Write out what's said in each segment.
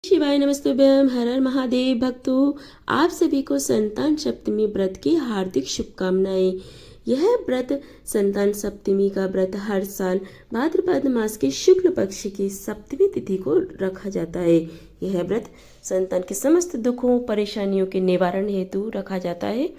शिवाय नमस्तुभ्यम। हर हर महादेव। भक्तों, आप सभी को संतान सप्तमी व्रत की हार्दिक शुभकामनाएं। यह व्रत संतान सप्तमी का व्रत हर साल भाद्रपद मास के शुक्ल पक्ष की सप्तमी तिथि को रखा जाता है। यह व्रत संतान के समस्त दुखों परेशानियों के निवारण हेतु रखा जाता है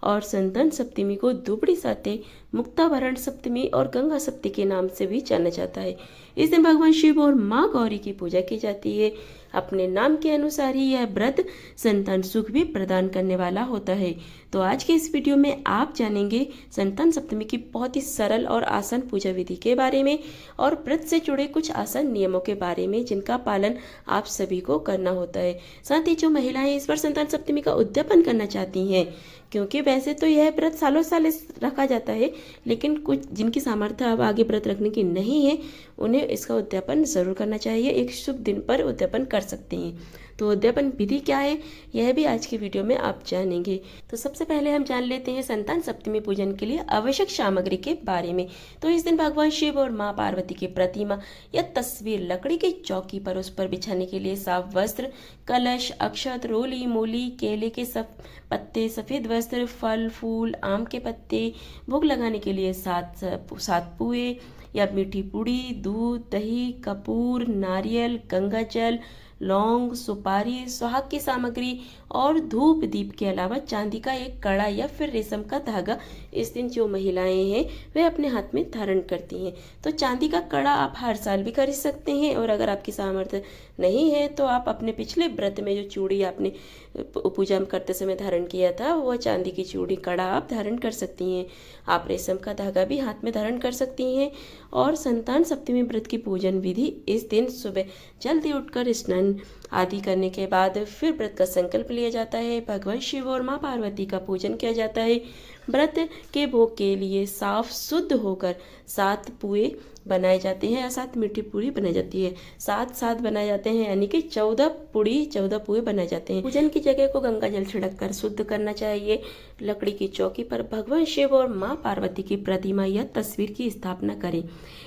और संतान सप्तमी को दुबड़ी साते, मुक्तावरण सप्तमी और गंगा सप्तमी के नाम से भी जाना जाता है। इस दिन भगवान शिव और माँ गौरी की पूजा की जाती है। अपने नाम के अनुसार ही यह व्रत संतान सुख भी प्रदान करने वाला होता है। तो आज के इस वीडियो में आप जानेंगे संतान सप्तमी की बहुत ही सरल और आसान पूजा विधि के बारे में और व्रत से जुड़े कुछ आसान नियमों के बारे में जिनका पालन आप सभी को करना होता है। साथ ही जो महिलाएं इस बार संतान सप्तमी का उद्यापन करना चाहती हैं, क्योंकि वैसे तो यह व्रत सालों साल रखा जाता है, लेकिन कुछ जिनकी सामर्थ्य अब आगे व्रत रखने की नहीं है, उन्हें इसका उद्यापन जरूर करना चाहिए। एक शुभ दिन पर उद्यापन कर सकते हैं। तो उद्यापन विधि क्या है, यह भी आज की वीडियो में आप जानेंगे। तो सबसे पहले हम जान लेते हैं संतान सप्तमी पूजन के लिए आवश्यक सामग्री के बारे में। तो इस दिन भगवान शिव और माँ पार्वती की प्रतिमा या तस्वीर लकड़ी की चौकी पर उस पर बिछाने के लिए साफ वस्त्र, कलश, अक्षत, रोली, मूली, केले के सब पत्ते, सफेद वस्त्र, फल फूल, आम के पत्ते, भोग लगाने के लिए सात पुए या मीठी पूड़ी, दूध, दही, कपूर, नारियल, गंगा जल, लौंग, सुपारी, सुहाग की सामग्री और धूप दीप के अलावा चांदी का एक कड़ा या फिर रेशम का धागा इस दिन जो महिलाएं हैं वे अपने हाथ में धारण करती हैं। तो चांदी का कड़ा आप हर साल भी खरीद सकते हैं और अगर आपकी सामर्थ्य नहीं है तो आप अपने पिछले व्रत में जो चूड़ी आपने पूजा करते समय धारण किया था वह चांदी की चूड़ी कड़ा आप धारण कर सकती हैं। आप रेशम का धागा भी हाथ में धारण कर सकती हैं। और संतान सप्तमी व्रत की पूजन विधि इस दिन सुबह जल्दी उठकर स्नान आदि करने के बाद फिर व्रत का संकल्प लिया जाता है। भगवान शिव और माँ पार्वती का पूजन किया जाता है। व्रत के भोग के लिए साफ शुद्ध होकर 7 पुए बनाए जाते हैं या 7 मीठी पूरी बनाई जाती है। 7 बनाए जाते हैं, यानी कि 14 पुए बनाए जाते हैं। पूजन की जगह को गंगा जल छिड़क कर शुद्ध करना चाहिए। लकड़ी की चौकी पर भगवान शिव और माँ पार्वती की प्रतिमा या तस्वीर की स्थापना करें।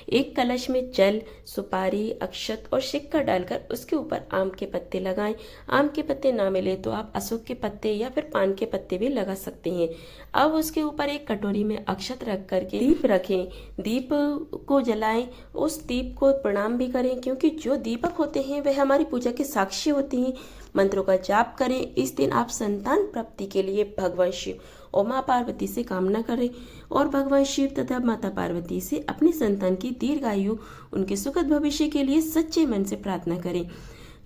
एक कलश में जल, सुपारी, अक्षत और सिक्का डालकर उसके ऊपर आम के पत्ते लगाएं। आम के पत्ते ना मिले तो आप अशोक के पत्ते या फिर पान के पत्ते भी लगा सकते हैं। अब उसके ऊपर एक कटोरी में अक्षत रख करके दीप रखें। दीप को जलाएं। उस दीप को प्रणाम भी करें, क्योंकि जो दीपक होते हैं वह हमारी पूजा के साक्षी होते हैं। मंत्रों का जाप करें। इस दिन आप संतान प्राप्ति के लिए भगवान शिव और माँ पार्वती से कामना करें और भगवान शिव तथा माता पार्वती से अपने संतान की दीर्घायु, उनके सुखद भविष्य के लिए सच्चे मन से प्रार्थना करें।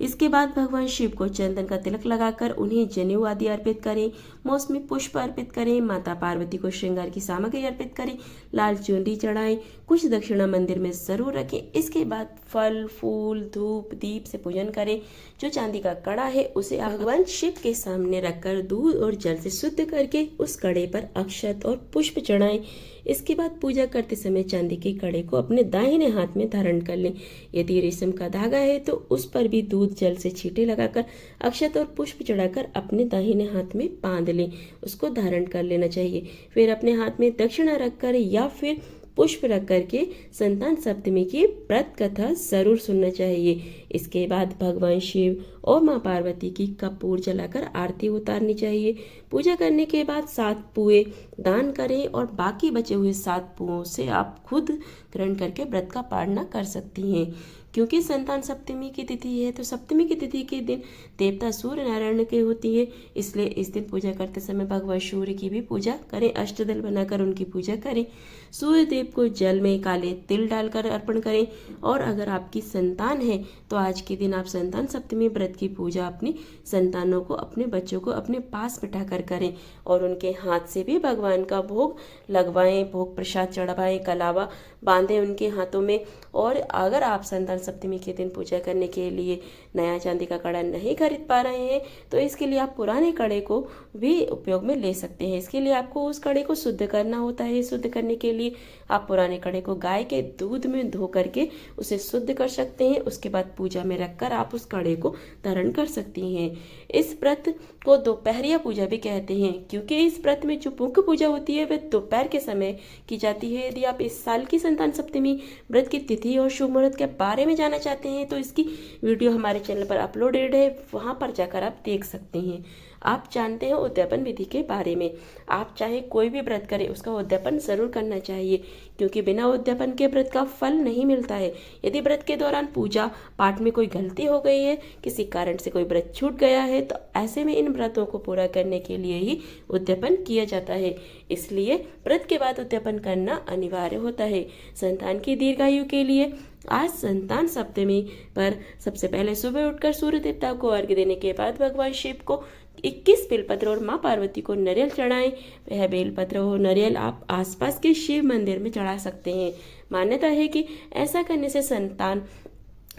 इसके बाद भगवान शिव को चंदन का तिलक लगाकर उन्हें जनेऊ आदि अर्पित करें। मौसमी पुष्प अर्पित करें। माता पार्वती को श्रृंगार की सामग्री अर्पित करें। लाल चुनरी चढ़ाएं। कुछ दक्षिणा मंदिर में जरूर रखें। इसके बाद फल फूल, धूप दीप से पूजन करें। जो चांदी का कड़ा है उसे भगवान शिव के सामने रखकर दूध और जल से शुद्ध करके उस कड़े पर अक्षत और पुष्प चढ़ाएं। इसके बाद पूजा करते समय चांदी के कड़े को अपने दाहिने हाथ में धारण कर लें। यदि रेशम का धागा है तो उस पर भी दूध जल से छींटे लगाकर अक्षत और पुष्प चढ़ाकर अपने दाहिने हाथ में बांध लें। उसको धारण कर लेना चाहिए। फिर अपने हाथ में दक्षिणा रखकर या फिर पुष्प रख करके संतान सप्तमी की व्रत कथा जरूर सुनना चाहिए। इसके बाद भगवान शिव और माँ पार्वती की कपूर जलाकर आरती उतारनी चाहिए। पूजा करने के बाद 7 पुए दान करें और बाकी बचे हुए 7 पुओं से आप खुद ग्रहण करके व्रत का पालना कर सकती हैं। क्योंकि संतान सप्तमी की तिथि है तो सप्तमी की तिथि के दिन देवता सूर्य नारायण की होती है, इसलिए इस दिन पूजा करते समय भगवान सूर्य की भी पूजा करें। अष्टदल बनाकर उनकी पूजा करें। सूर्य देव को जल में काले तिल डालकर अर्पण करें। और अगर आपकी संतान है तो आज के दिन आप संतान सप्तमी व्रत की पूजा अपनी संतानों को, अपने बच्चों को अपने पास बिठाकर करें और उनके हाथ से भी भगवान का भोग लगवाएं, भोग प्रसाद चढ़वाएं, कलावा बांधें उनके हाथों में। और अगर आप संतान सप्तमी के दिन पूजा करने के लिए नया चांदी का कड़ा नहीं खरीद पा रहे हैं तो इसके लिए आप पुराने कड़े को भी उपयोग में ले सकते हैं। इसके लिए आपको उस कड़े को शुद्ध करना होता है। शुद्ध करने के लिए आप पुराने कड़े को गाय के दूध में धो करके उसे शुद्ध कर सकते हैं। उसके बाद पूजा में रखकर आप उस कड़े को धारण कर सकती हैं। इस व्रत को दोपहरिया पूजा भी कहते हैं, क्योंकि इस व्रत में जो मुख्य पूजा होती है वह दोपहर के समय की जाती है। यदि आप इस साल की संतान सप्तमी व्रत की तिथि और शुभ मुहूर्त के बारे में जानना चाहते हैं तो इसकी वीडियो हमारे चैनल पर अपलोडेड है, वहां पर जाकर आप देख सकते हैं। आप जानते हैं उद्यापन विधि के बारे में। आप चाहे कोई भी व्रत करें उसका उद्यापन जरूर करना चाहिए, क्योंकि बिना उद्यापन के व्रत का फल नहीं मिलता है। यदि व्रत के दौरान पूजा पाठ में कोई गलती हो गई है, किसी कारण से कोई व्रत छूट गया है, तो ऐसे में इन व्रतों को पूरा करने के लिए ही उद्यापन किया जाता है। इसलिए व्रत के बाद उद्यापन करना अनिवार्य होता है। संतान की दीर्घायु के लिए आज संतान सप्तमी पर सबसे पहले सुबह उठकर सूर्य देवता को अर्घ्य देने के बाद भगवान शिव को 21 बेलपत्र और माँ पार्वती को नारियल चढ़ाएं। वह बेलपत्र और नारियल आप आसपास के शिव मंदिर में चढ़ा सकते हैं। मान्यता है कि ऐसा करने से संतान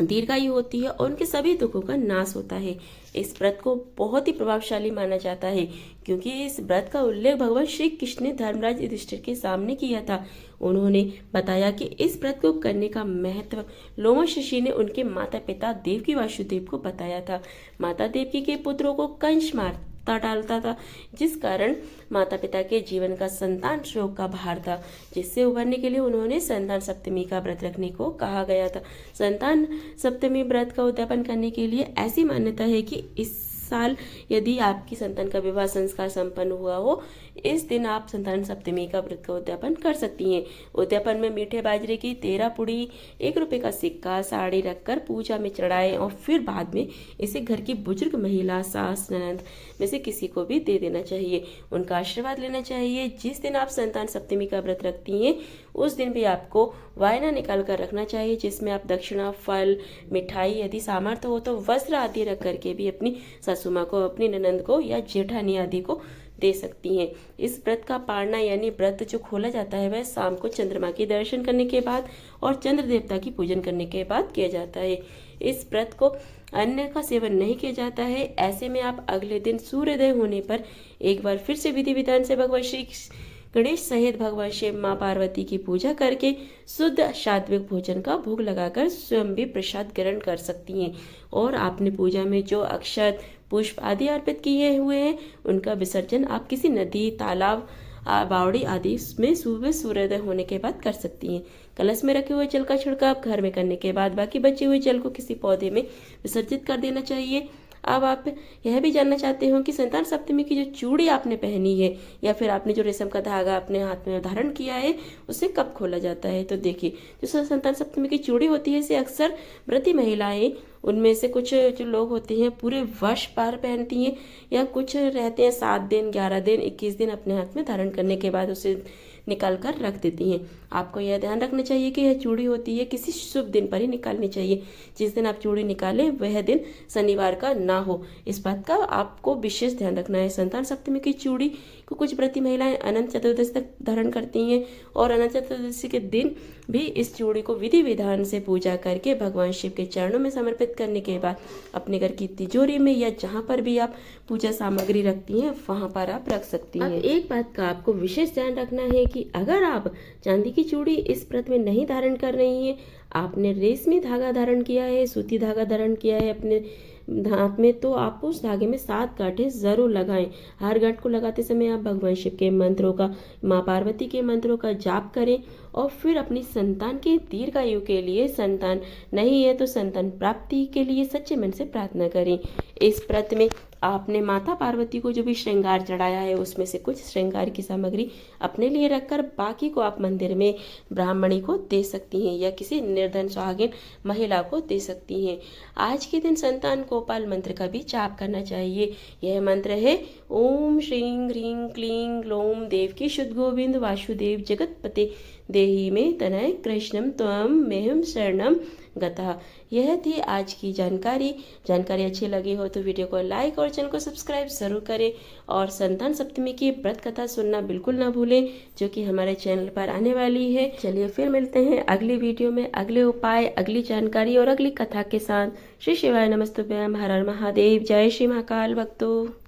दीर्घायु होती है और उनके सभी दुखों का नाश होता है। इस व्रत को बहुत ही प्रभावशाली माना जाता है, क्योंकि इस व्रत का उल्लेख भगवान श्री कृष्ण ने धर्मराज युधिष्ठिर के सामने किया था। उन्होंने बताया कि इस व्रत को करने का महत्व लोमश ऋषि ने उनके माता पिता देवकी वासुदेव को बताया था। माता देवकी के पुत्रों को कंस मारता डालता था, जिस कारण माता पिता के जीवन का संतान शोक का भार था, जिससे उभरने के लिए उन्होंने संतान सप्तमी का व्रत रखने को कहा गया था। संतान सप्तमी व्रत का उद्यापन करने के लिए ऐसी मान्यता है कि इस साल यदि आपकी संतान का विवाह संस्कार संपन्न हुआ हो, इस दिन आप संतान सप्तमी का व्रत का उद्यापन कर सकती हैं। उद्यापन में मीठे बाजरे की 13 पुड़ी, 1 रुपए का सिक्का, साड़ी रखकर पूजा में चढ़ाएं और फिर बाद में इसे घर की बुजुर्ग महिला, सास, ननद में से किसी को भी दे देना चाहिए। उनका आशीर्वाद लेना चाहिए। जिस दिन आप संतान सप्तमी का व्रत रखती हैं उस दिन भी आपको वायना निकाल कर रखना चाहिए, जिसमें आप दक्षिणा, फल, मिठाई, यदि सामर्थ्य हो तो वस्त्र आदि रख करके भी अपनी सासू माँ को, अपनी ननंद को या जेठानी आदि को दे सकती हैं। इस व्रत का पारना यानी व्रत जो खोला जाता है वह शाम को चंद्रमा के दर्शन करने के बाद और चंद्र देवता की पूजन करने के बाद किया जाता है। इस व्रत को अन्न का सेवन नहीं किया जाता है। ऐसे में आप अगले दिन सूर्योदय होने पर एक बार फिर से विधि विधान से भगवान श्री गणेश सहित भगवान शिव, माँ पार्वती की पूजा करके शुद्ध सात्विक भोजन का भोग लगाकर स्वयं भी प्रसाद ग्रहण कर सकती हैं। और आपने पूजा में जो अक्षत, पुष्प आदि अर्पित किए हुए हैं उनका विसर्जन आप किसी नदी, तालाब, बावड़ी आदि में सुबह सूर्योदय होने के बाद कर सकती हैं। कलश में रखे हुए जल का छिड़काव घर में करने के बाद बाकी बचे हुए जल को किसी पौधे में विसर्जित कर देना चाहिए। अब आप यह भी जानना चाहते हो कि संतान सप्तमी की जो चूड़ी आपने पहनी है या फिर आपने जो रेशम का धागा अपने हाथ में धारण किया है उसे कब खोला जाता है। तो देखिए, जो संतान सप्तमी की चूड़ी होती है इसे अक्सर व्रती महिलाएं, उनमें से कुछ जो लोग होते हैं पूरे वर्ष पार पहनती हैं, या कुछ रहते हैं 7 दिन, 11 दिन, 21 दिन अपने हाथ में धारण करने के बाद उसे निकाल कर रख देती हैं। आपको यह ध्यान रखना चाहिए कि यह चूड़ी होती है किसी शुभ दिन पर ही निकालनी चाहिए। जिस दिन आप चूड़ी निकालें वह दिन शनिवार का ना हो, इस बात का आपको विशेष ध्यान रखना है। संतान सप्तमी की चूड़ी को कुछ व्रती महिलाएं अनंत चतुर्दशी तक धारण करती हैं और अनंत चतुर्दशी के दिन भी इस चूड़ी को विधि विधान से पूजा करके भगवान शिव के चरणों में समर्पित करने के बाद अपने घर की तिजोरी में या जहाँ पर भी आप पूजा सामग्री रखती हैं वहाँ पर आप रख सकती हैं। एक बात का आपको विशेष ध्यान रखना है कि अगर आप चांदी की चूड़ी इस व्रत में नहीं धारण कर रही हैं, आपने रेशमी धागा धारण किया है, सूती धागा धारण किया है अपने हाथ में, तो आप उस धागे में 7 गांठें जरूर लगाएं। हर गांठ को लगाते समय आप भगवान शिव के मंत्रों का, माँ पार्वती के मंत्रों का जाप करें और फिर अपनी संतान के दीर्घायु के लिए, संतान नहीं है तो संतान प्राप्ति के लिए सच्चे मन से प्रार्थना करें। इस व्रत में आपने माता पार्वती को जो भी श्रृंगार चढ़ाया है उसमें से कुछ श्रृंगार की सामग्री अपने लिए रखकर बाकी को आप मंदिर में ब्राह्मणी को दे सकती हैं या किसी निर्धन सुहागिन महिला को दे सकती हैं। आज के दिन संतान गोपाल मंत्र का भी जाप करना चाहिए। यह मंत्र है ओम श्रीं ह्रीं क्लीं ग्लौं देवकी शुद्ध गोविंद वासुदेव जगतपते देहि में तनय कृष्णम त्वं मेहम शरणम गतः। यह थी आज की जानकारी अच्छी लगी हो तो वीडियो को लाइक और चैनल को सब्सक्राइब जरूर करें और संतान सप्तमी की व्रत कथा सुनना बिल्कुल ना भूलें, जो कि हमारे चैनल पर आने वाली है। चलिए फिर मिलते हैं अगली वीडियो में अगले उपाय, अगली जानकारी और अगली कथा के साथ। श्री शिवाय नमस्तुभ्यं। हर हर महादेव। जय श्री महाकाल भक्तों।